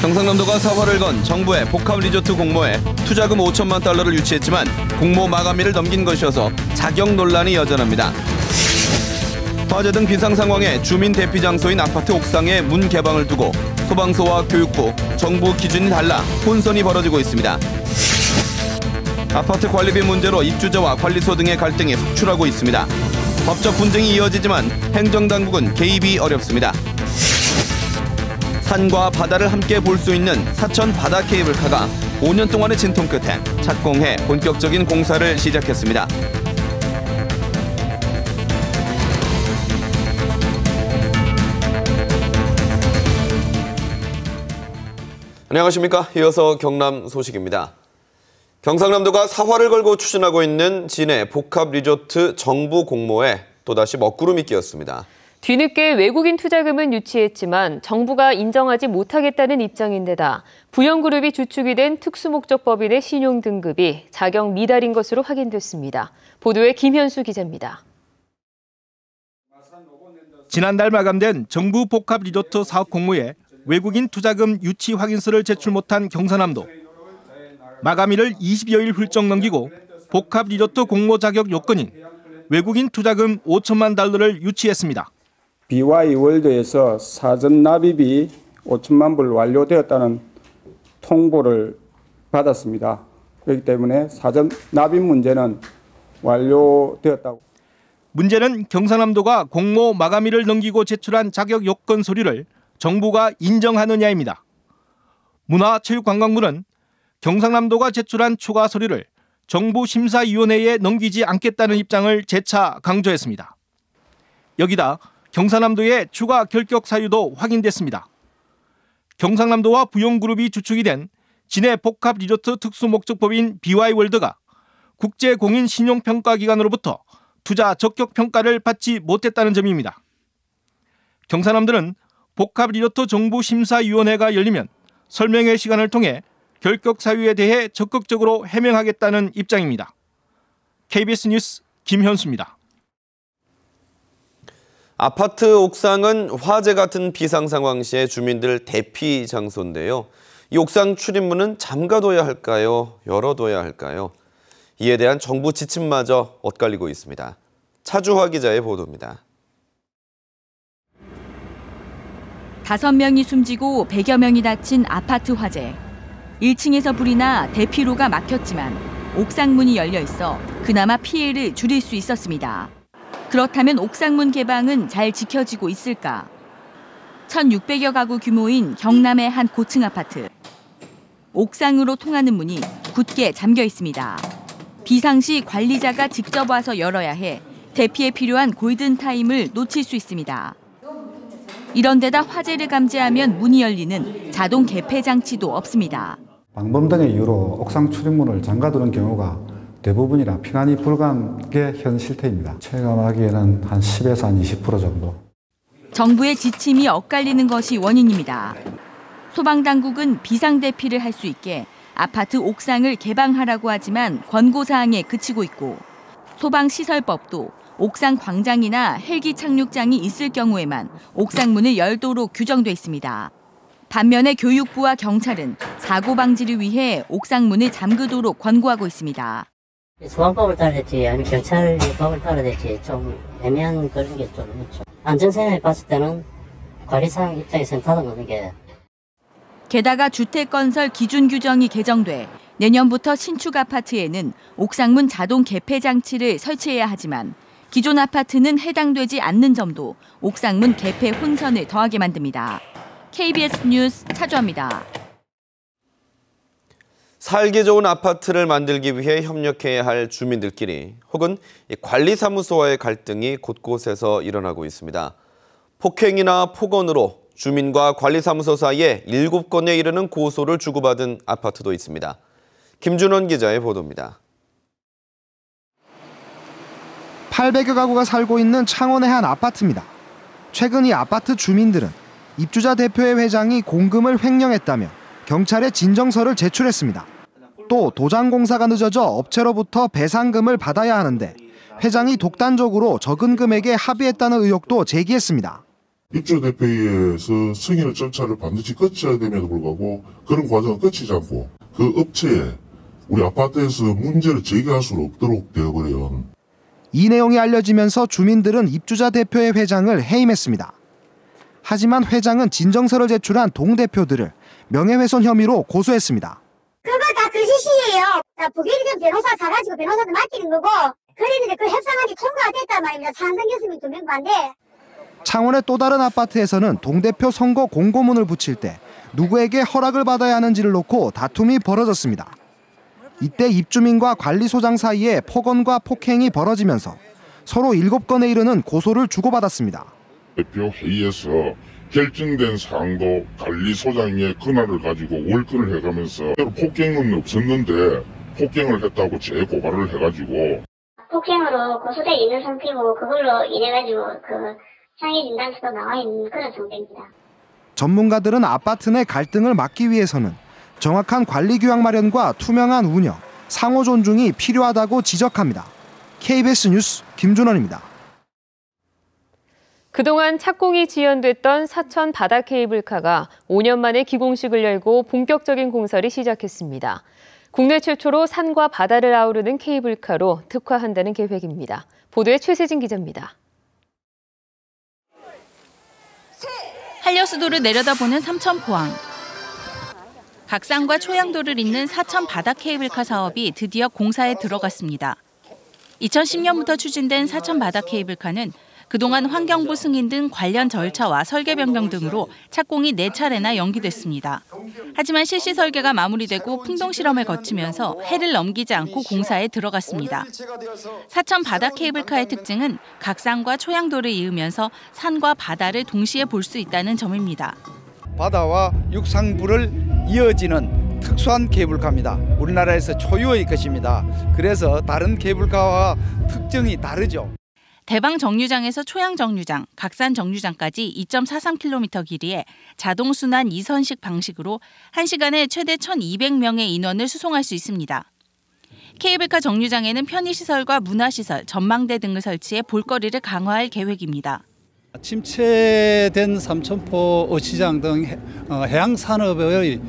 경상남도가 사활을 건 정부의 복합리조트 공모에 투자금 5천만 달러를 유치했지만 공모 마감일을 넘긴 것이어서 자격 논란이 여전합니다. 화재 등 비상 상황에 주민 대피 장소인 아파트 옥상의 문 개방을 두고 소방서와 교육부, 정부 기준이 달라 혼선이 벌어지고 있습니다. 아파트 관리비 문제로 입주자와 관리소 등의 갈등이 속출하고 있습니다. 법적 분쟁이 이어지지만 행정당국은 개입이 어렵습니다. 산과 바다를 함께 볼 수 있는 사천 바다 케이블카가 5년 동안의 진통 끝에 착공해 본격적인 공사를 시작했습니다. 안녕하십니까. 이어서 경남 소식입니다. 경상남도가 사활을 걸고 추진하고 있는 진해 복합리조트 정부 공모에 또다시 먹구름이 끼었습니다. 뒤늦게 외국인 투자금은 유치했지만 정부가 인정하지 못하겠다는 입장인데다 부영그룹이 주축이 된 특수목적법인의 신용등급이 자격 미달인 것으로 확인됐습니다. 보도에 김현수 기자입니다. 지난달 마감된 정부 복합리조트 사업 공모에 외국인 투자금 유치 확인서를 제출 못한 경상남도. 마감일을 20여일 훌쩍 넘기고 복합리조트 공모 자격 요건인 외국인 투자금 5천만 달러를 유치했습니다. BY월드에서 사전 납입이 5천만 불 완료되었다는 통보를 받았습니다. 그렇기 때문에 사전 납입 문제는 완료되었다고. 문제는 경상남도가 공모 마감일을 넘기고 제출한 자격 요건 서류를 정부가 인정하느냐입니다. 문화체육관광부는 경상남도가 제출한 추가 서류를 정부 심사위원회에 넘기지 않겠다는 입장을 재차 강조했습니다. 여기다 경상남도의 추가 결격 사유도 확인됐습니다. 경상남도와 부영그룹이 주축이 된 진해 복합리조트 특수목적법인 BY월드가 국제공인신용평가기관으로부터 투자 적격 평가를 받지 못했다는 점입니다. 경상남도는 복합리조트 정부심사위원회가 열리면 설명회 시간을 통해 결격 사유에 대해 적극적으로 해명하겠다는 입장입니다. KBS 뉴스 김현수입니다. 아파트 옥상은 화재 같은 비상 상황 시에 주민들 대피 장소인데요. 이 옥상 출입문은 잠가둬야 할까요? 열어둬야 할까요? 이에 대한 정부 지침마저 엇갈리고 있습니다. 차주화 기자의 보도입니다. 5명이 숨지고 100여 명이 다친 아파트 화재. 1층에서 불이 나 대피로가 막혔지만 옥상문이 열려 있어 그나마 피해를 줄일 수 있었습니다. 그렇다면 옥상문 개방은 잘 지켜지고 있을까? 1,600여 가구 규모인 경남의 한 고층 아파트. 옥상으로 통하는 문이 굳게 잠겨 있습니다. 비상시 관리자가 직접 와서 열어야 해 대피에 필요한 골든타임을 놓칠 수 있습니다. 이런 데다 화재를 감지하면 문이 열리는 자동 개폐 장치도 없습니다. 방범 등의 이유로 옥상 출입문을 잠가두는 경우가 대부분이라 피난이 불가한 게 현 실태입니다. 체감하기에는 한 10에서 한 20% 정도. 정부의 지침이 엇갈리는 것이 원인입니다. 소방당국은 비상대피를 할 수 있게 아파트 옥상을 개방하라고 하지만 권고사항에 그치고 있고 소방시설법도 옥상 광장이나 헬기 착륙장이 있을 경우에만 옥상문을 열도록 규정돼 있습니다. 반면에 교육부와 경찰은 사고 방지를 위해 옥상문을 잠그도록 권고하고 있습니다. 소방법을 따라야 될지 아니면 경찰법을 따라야 될지 좀 애매한 그런 게 좀 있죠. 안전성에 봤을 때는 관리상 입장에서는 닫아놓는 게. 게다가 주택건설 기준 규정이 개정돼 내년부터 신축 아파트에는 옥상문 자동 개폐 장치를 설치해야 하지만 기존 아파트는 해당되지 않는 점도 옥상문 개폐 혼선을 더하게 만듭니다. KBS 뉴스 차주화입니다. 살기 좋은 아파트를 만들기 위해 협력해야 할 주민들끼리 혹은 관리사무소와의 갈등이 곳곳에서 일어나고 있습니다. 폭행이나 폭언으로 주민과 관리사무소 사이에 7건에 이르는 고소를 주고받은 아파트도 있습니다. 김준원 기자의 보도입니다. 800여 가구가 살고 있는 창원의 한 아파트입니다. 최근 이 아파트 주민들은 입주자 대표의 회장이 공금을 횡령했다며 경찰에 진정서를 제출했습니다. 또 도장 공사가 늦어져 업체로부터 배상금을 받아야 하는데 회장이 독단적으로 적은 금액에 합의했다는 의혹도 제기했습니다. 입주자 대표회에서 승인의 절차를 반드시 거쳐야 됨에도 불구하고 그런 과정을 거치지 않고 그 업체에 우리 아파트에서 문제를 제기할 수 없도록 되어버려요. 이 내용이 알려지면서 주민들은 입주자 대표회 회장을 해임했습니다. 하지만 회장은 진정서를 제출한 동대표들을 명예훼손 혐의로 고소했습니다. 그거 다 거짓이에요. 부기리전 변호사 사가지고 변호사도 맡기는 거고 그랬는데 그 협상안이 통과가 됐단 말입니다. 찬성 교수님 2명 반대. 창원의 또 다른 아파트에서는 동대표 선거 공고문을 붙일 때 누구에게 허락을 받아야 하는지를 놓고 다툼이 벌어졌습니다. 이때 입주민과 관리소장 사이에 폭언과 폭행이 벌어지면서 서로 7건에 이르는 고소를 주고받았습니다. 대표 회의에서 결정된 사항도 관리소장의 권한을 가지고 월권을 해가면서 폭행은 없었는데 폭행을 했다고 재고발을 해가지고 폭행으로 고소돼 있는 상태고 그걸로 인해가지고 그 상해 진단서도 나와 있는 그런 상태입니다. 전문가들은 아파트 내 갈등을 막기 위해서는 정확한 관리 규약 마련과 투명한 운영, 상호 존중이 필요하다고 지적합니다. KBS 뉴스 김준원입니다. 그동안 착공이 지연됐던 사천 바다 케이블카가 5년 만에 기공식을 열고 본격적인 공사를 시작했습니다. 국내 최초로 산과 바다를 아우르는 케이블카로 특화한다는 계획입니다. 보도에 최세진 기자입니다. 한려수도를 내려다보는 삼천포항. 각산과 초양도를 잇는 사천 바다 케이블카 사업이 드디어 공사에 들어갔습니다. 2010년부터 추진된 사천 바다 케이블카는 그동안 환경부 승인 등 관련 절차와 설계 변경 등으로 착공이 4차례나 연기됐습니다. 하지만 실시 설계가 마무리되고 풍동 실험을 거치면서 해를 넘기지 않고 공사에 들어갔습니다. 사천 바다 케이블카의 특징은 각산과 초양도를 이으면서 산과 바다를 동시에 볼 수 있다는 점입니다. 바다와 육상부를 이어지는 특수한 케이블카입니다. 우리나라에서 초유의 것입니다. 그래서 다른 케이블카와 특징이 다르죠. 대방 정류장에서 초양 정류장, 각산 정류장까지 2.43km 길이에 자동 순환 2선식 방식으로 1시간에 최대 1,200명의 인원을 수송할 수 있습니다. 케이블카 정류장에는 편의시설과 문화시설, 전망대 등을 설치해 볼거리를 강화할 계획입니다. 침체된 삼천포 시장 등 해양산업의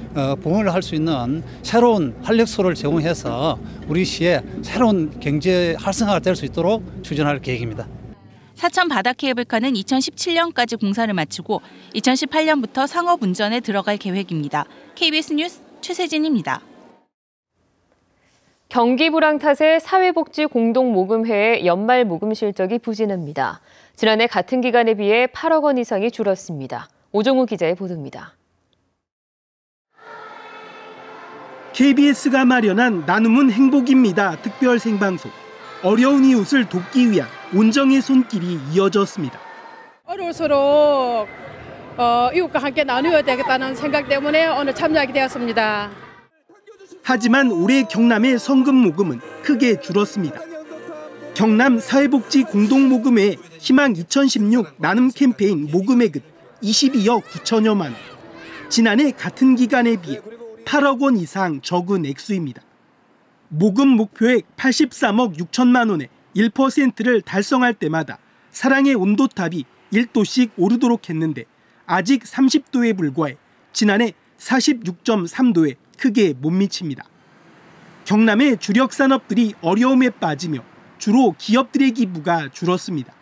부흥을 할 수 있는 새로운 활력소를 제공해서 우리 시에 새로운 경제 활성화가 될 수 있도록 추진할 계획입니다. 사천 바다 케이블카는 2017년까지 공사를 마치고 2018년부터 상업 운전에 들어갈 계획입니다. KBS 뉴스 최세진입니다. 경기 불황 탓에 사회복지공동모금회의 연말 모금 실적이 부진합니다. 지난해 같은 기간에 비해 8억 원 이상이 줄었습니다. 오종우 기자의 보도입니다. KBS가 마련한 나눔은 행복입니다. 특별 생방송. 어려운 이웃을 돕기 위한 온정의 손길이 이어졌습니다. 어려울수록 이웃과 함께 나누어야 되겠다는 생각 때문에 오늘 참여하게 되었습니다. 하지만 올해 경남의 성금 모금은 크게 줄었습니다. 경남 사회복지 공동모금회 희망 2016 나눔 캠페인 모금액은 22억 9천여만 원. 지난해 같은 기간에 비해 8억 원 이상 적은 액수입니다. 모금 목표액 83억 6천만 원의 1%를 달성할 때마다 사랑의 온도탑이 1도씩 오르도록 했는데 아직 30도에 불과해 지난해 46.3도에 크게 못 미칩니다. 경남의 주력 산업들이 어려움에 빠지며 주로 기업들의 기부가 줄었습니다.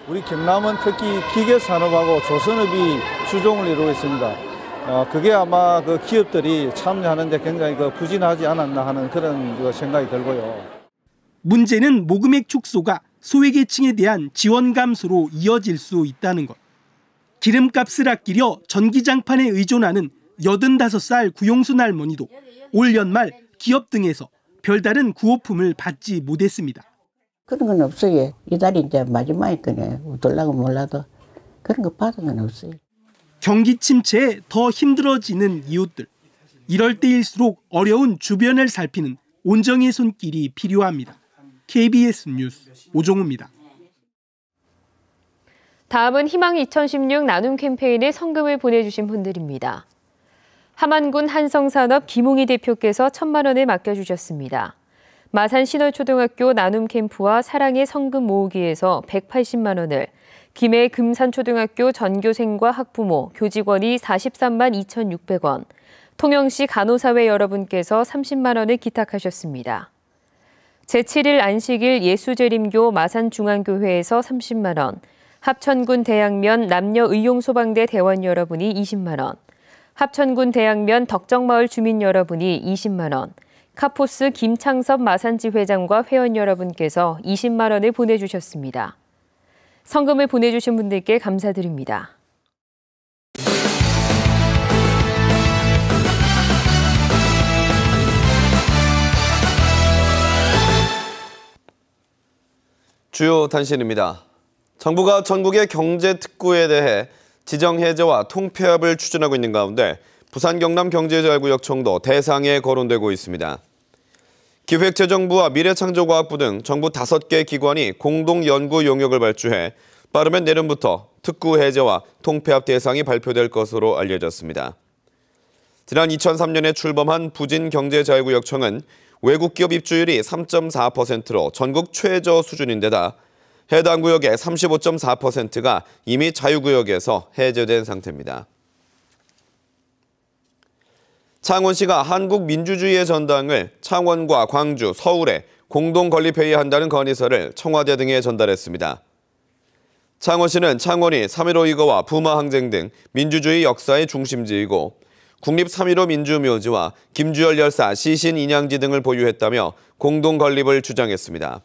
우리 경남은 특히 기계산업하고 조선업이 주종을 이루고 있습니다. 그게 아마 그 기업들이 참여하는데 굉장히 부진하지 않았나 하는 그런 생각이 들고요. 문제는 모금액 축소가 소외계층에 대한 지원 감소로 이어질 수 있다는 것. 기름값을 아끼려 전기장판에 의존하는 85살 구용순 할머니도 올 연말 기업 등에서 별다른 구호품을 받지 못했습니다. 그런 건 없어요. 이달이 이제 마지막일 거네. 어떨라고 몰라도 그런 거 받은 건 없어요. 경기 침체에 더 힘들어지는 이웃들. 이럴 때일수록 어려운 주변을 살피는 온정의 손길이 필요합니다. KBS 뉴스 오종우입니다. 다음은 희망 2016 나눔 캠페인에 성금을 보내주신 분들입니다. 함안군 한성산업 김홍희 대표께서 1,000만 원을 맡겨주셨습니다. 마산 신월초등학교 나눔 캠프와 사랑의 성금 모으기에서 180만 원을, 김해 금산초등학교 전교생과 학부모, 교직원이 43만 2,600원, 통영시 간호사회 여러분께서 30만 원을 기탁하셨습니다. 제7일 안식일 예수재림교 마산중앙교회에서 30만 원, 합천군 대양면 남녀의용소방대 대원 여러분이 20만 원, 합천군 대양면 덕정마을 주민 여러분이 20만 원, 카포스 김창섭 마산지 회장과 회원 여러분께서 20만 원을 보내주셨습니다. 성금을 보내주신 분들께 감사드립니다. 주요 단신입니다. 정부가 전국의 경제특구에 대해 지정해제와 통폐합을 추진하고 있는 가운데 부산 경남 경제자유구역청도 대상에 거론되고 있습니다. 기획재정부와 미래창조과학부 등 정부 5개 기관이 공동 연구 용역을 발주해 빠르면 내년부터 특구 해제와 통폐합 대상이 발표될 것으로 알려졌습니다. 지난 2003년에 출범한 부진경제자유구역청은 외국 기업 입주율이 3.4%로 전국 최저 수준인데다 해당 구역의 35.4%가 이미 자유구역에서 해제된 상태입니다. 창원시가 한국민주주의의 전당을 창원과 광주, 서울에 공동 건립해야 한다는 건의서를 청와대 등에 전달했습니다. 창원시는 창원이 3.15 이거와 부마 항쟁 등 민주주의 역사의 중심지이고 국립 3.15 민주묘지와 김주열 열사 시신 인양지 등을 보유했다며 공동 건립을 주장했습니다.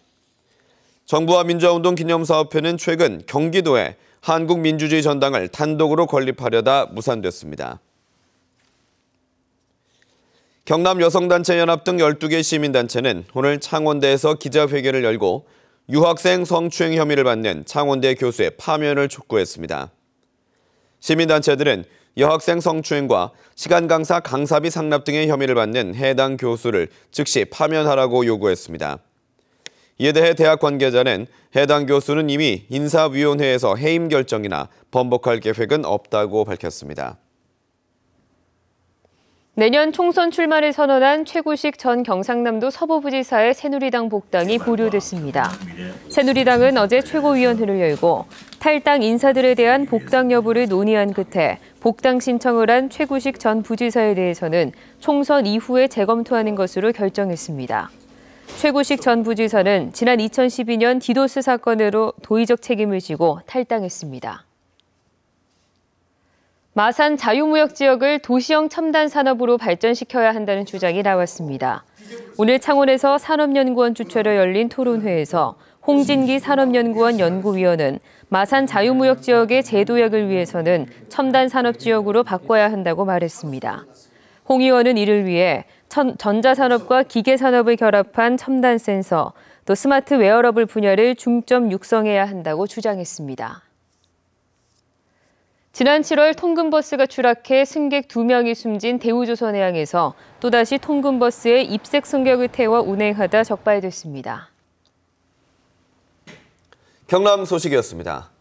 정부와 민주화운동 기념사업회는 최근 경기도에 한국민주주의 전당을 단독으로 건립하려다 무산됐습니다. 경남 여성단체연합 등 12개 시민단체는 오늘 창원대에서 기자회견을 열고 유학생 성추행 혐의를 받는 창원대 교수의 파면을 촉구했습니다. 시민단체들은 여학생 성추행과 시간 강사 강사비 상납 등의 혐의를 받는 해당 교수를 즉시 파면하라고 요구했습니다. 이에 대해 대학 관계자는 해당 교수는 이미 인사위원회에서 해임 결정이나 번복할 계획은 없다고 밝혔습니다. 내년 총선 출마를 선언한 최구식 전 경상남도 서부부지사의 새누리당 복당이 보류됐습니다. 새누리당은 어제 최고위원회를 열고 탈당 인사들에 대한 복당 여부를 논의한 끝에 복당 신청을 한 최구식 전 부지사에 대해서는 총선 이후에 재검토하는 것으로 결정했습니다. 최구식 전 부지사는 지난 2012년 디도스 사건으로 도의적 책임을 지고 탈당했습니다. 마산 자유무역 지역을 도시형 첨단 산업으로 발전시켜야 한다는 주장이 나왔습니다. 오늘 창원에서 산업연구원 주최로 열린 토론회에서 홍진기 산업연구원 연구위원은 마산 자유무역 지역의 재도약을 위해서는 첨단 산업 지역으로 바꿔야 한다고 말했습니다. 홍 의원은 이를 위해 전자산업과 기계산업을 결합한 첨단 센서, 또 스마트 웨어러블 분야를 중점 육성해야 한다고 주장했습니다. 지난 7월 통근버스가 추락해 승객 2명이 숨진 대우조선해양에서 또다시 통근버스에 입색 승객을 태워 운행하다 적발됐습니다. 경남 소식이었습니다.